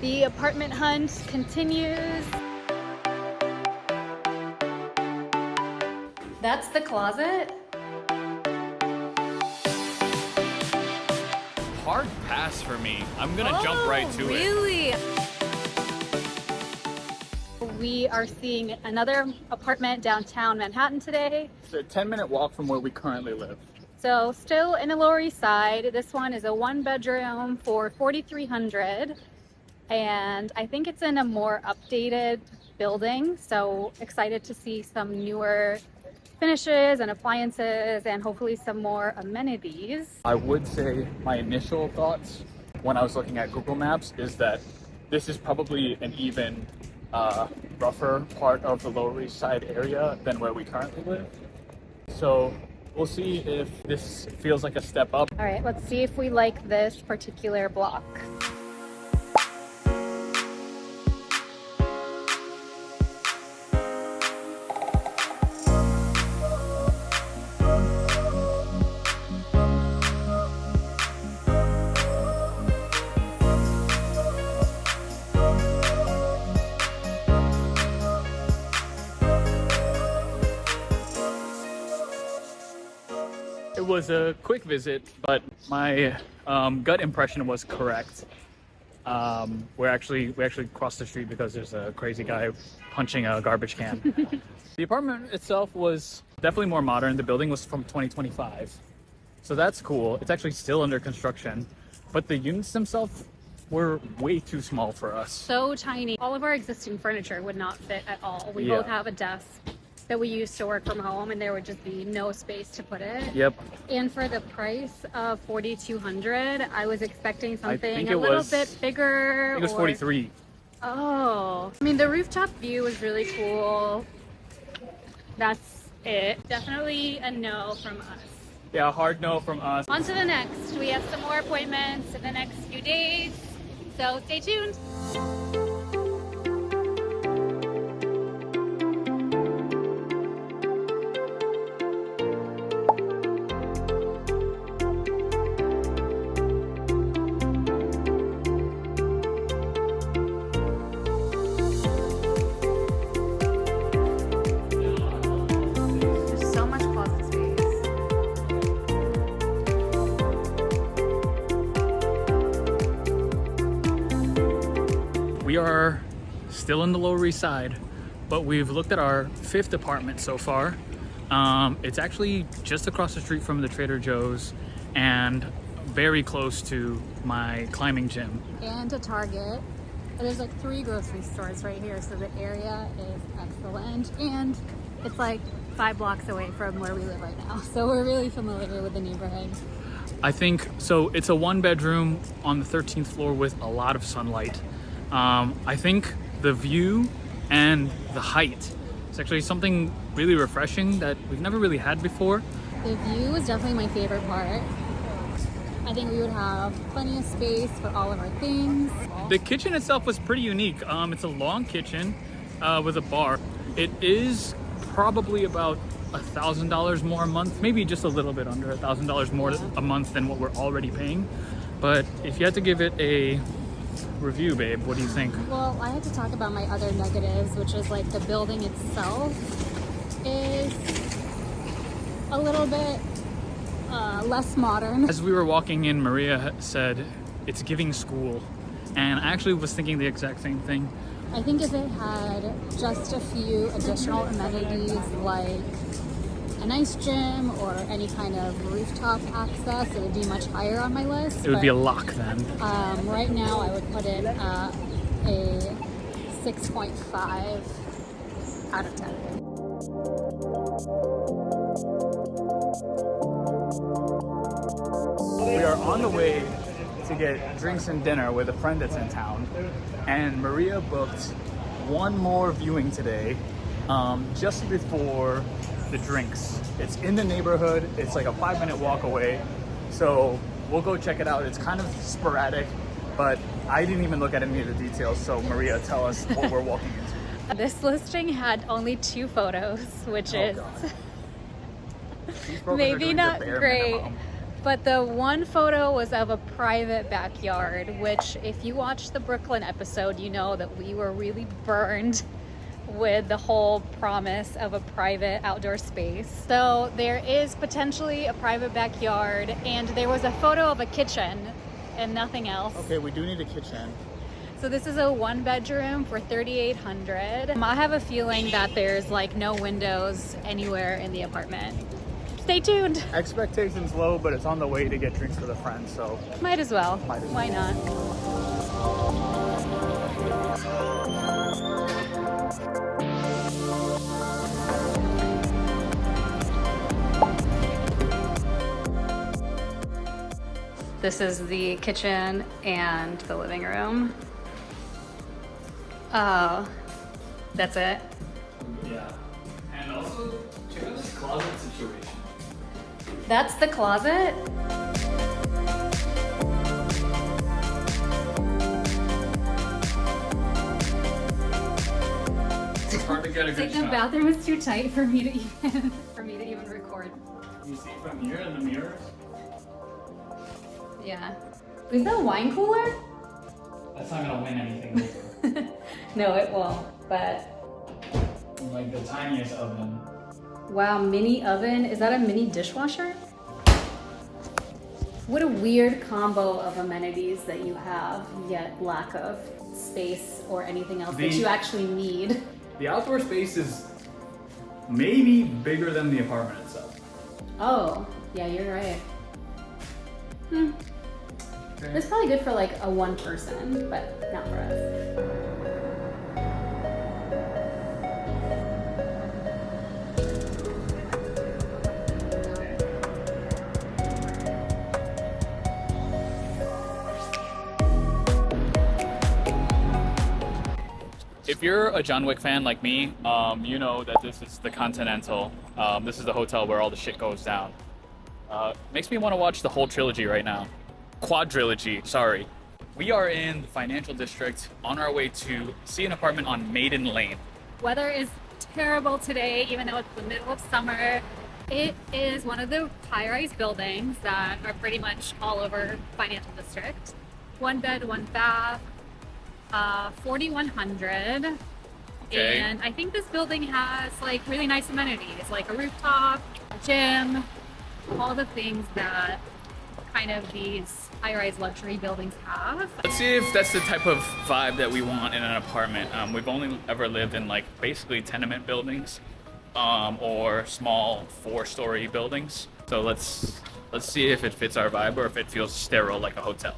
The apartment hunt continues. That's the closet. Hard pass for me. I'm gonna jump right to it. Really? We are seeing another apartment downtown Manhattan today. It's a 10-minute walk from where we currently live. So still in the Lower East Side. This one is a 1-bedroom for $4,300. And I think it's in a more updated building. So excited to see some newer finishes and appliances and hopefully some more amenities. I would say my initial thoughts when I was looking at Google Maps is that this is probably an even rougher part of the Lower East Side area than where we currently live. So we'll see if this feels like a step up. All right, let's see if we like this particular block. It was a quick visit, but my gut impression was correct. We actually crossed the street because there's a crazy guy punching a garbage can. The apartment itself was definitely more modern. The building was from 2025, so that's cool. It's actually still under construction, but the units themselves were way too small for us. So tiny. All of our existing furniture would not fit at all. We Yeah. both have a desk that we used to work from home and there would just be no space to put it. Yep. And for the price of $4,200, I was expecting something think a it little was- bit bigger. I think it was 43. Oh, I mean, the rooftop view was really cool. That's it. Definitely a no from us. Yeah, a hard no from us. On to the next. We have some more appointments in the next few days, so stay tuned. There's so much closet space. We are still in the Lower East Side, but we've looked at our 5th apartment so far. It's actually just across the street from the Trader Joe's and very close to my climbing gym. And a Target. There's like 3 grocery stores right here, so the area is excellent. And it's like 5 blocks away from where we live right now, so we're really familiar with the neighborhood. I think, so it's a 1-bedroom on the 13th floor with a lot of sunlight. I think the view and the height is actually something really refreshing that we've never really had before. The view is definitely my favorite part. I think we would have plenty of space for all of our things. The kitchen itself was pretty unique. It's a long kitchen with a bar. It is probably about $1,000 more a month, maybe just a little bit under $1,000 more a month than what we're already paying. But if you had to give it a review, babe, what do you think? Well, I have to talk about my other negatives, which is like the building itself is a little bit less modern. As we were walking in, Maria said it's giving school, and I actually was thinking the exact same thing. I think if it had just a few additional amenities like a nice gym or any kind of rooftop access, it would be much higher on my list. It would be a lock then. Right now, I would put it at a 6.5 out of 10. We are on the way to get drinks and dinner with a friend that's in town, and Maria booked one more viewing today, just before the drinks. It's in the neighborhood. It's like a 5-minute walk away, so we'll go check it out. It's kind of sporadic, but I didn't even look at any of the details. So Maria, tell us what we're walking into. This listing had only 2 photos, which is God. These brokers are maybe doing the not bare great minimum. But the one photo was of a private backyard, which if you watched the Brooklyn episode, you know that we were really burned with the whole promise of a private outdoor space. So there is potentially a private backyard, and there was a photo of a kitchen and nothing else. Okay, we do need a kitchen. So this is a 1-bedroom for $3,800. I have a feeling that there's like no windows anywhere in the apartment. Stay tuned. Expectations low, but it's on the way to get drinks with a friend, so Might as well. Might as well. Why not? This is the kitchen and the living room. Oh, that's it. yeah. And also, check out this closet situation. That's the closet? It's hard to get a It's good like the shot. bathroom is too tight for me to even record. You see from here in the mirrors? Yeah. Is that a wine cooler? That's not gonna win anything over. No, it won't. But Like the tiniest oven. wow, mini oven. Is that a mini dishwasher? What a weird combo of amenities that you have, yet lack of space or anything else that The- you actually need. The outdoor space is maybe bigger than the apartment itself. Oh, yeah, you're right. Hmm. Okay. It's probably good for like a one person, but not for us. If you're a John Wick fan like me, you know that this is the Continental. This is the hotel where all the shit goes down. Makes me want to watch the whole trilogy right now. Quadrilogy, sorry. We are in the financial district on our way to see an apartment on Maiden Lane. Weather is terrible today, even though it's the middle of summer. It is one of the high-rise buildings that are pretty much all over financial district. 1 bed, 1 bath, 4,100. Okay. And I think this building has like really nice amenities, like a rooftop, a gym, all the things that kind of these high-rise luxury buildings have. Let's see if that's the type of vibe that we want in an apartment. We've only ever lived in like basically tenement buildings or small 4-story buildings. So let's see if it fits our vibe or if it feels sterile like a hotel.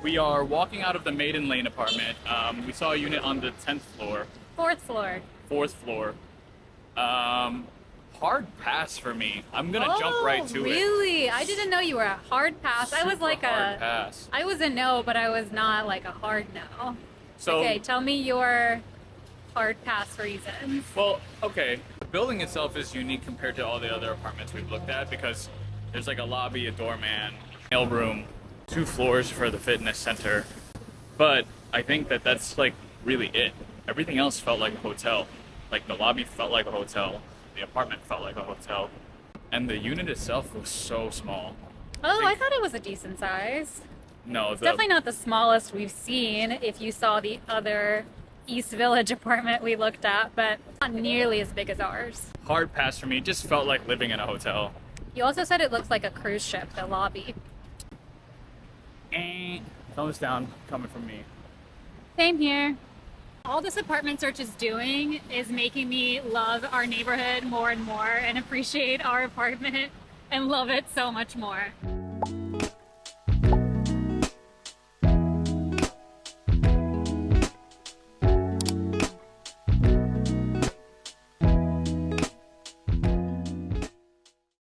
We are walking out of the Maiden Lane apartment. We saw a unit on the 10th floor, 4th floor. 4th floor. Hard pass for me. I'm gonna jump right to it. Really? I didn't know you were a hard pass. I was Super like hard pass. I was a no, but I was not like a hard no. So, Okay, tell me your hard pass reasons. well, okay. The building itself is unique compared to all the other apartments we've looked at because there's like a lobby, a doorman, mail room, 2 floors for the fitness center. But I think that that's like really it. Everything else felt like a hotel. Like the lobby felt like a hotel. The apartment felt like a hotel. And the unit itself was so small. Oh, I thought it was a decent size. No, It's definitely not the smallest we've seen if you saw the other East Village apartment we looked at, but not nearly as big as ours. hard pass for me. It just felt like living in a hotel. You also said it looks like a cruise ship, the lobby. Thumbs down coming from me. Same here. All this apartment search is doing is making me love our neighborhood more and more and appreciate our apartment and love it so much more.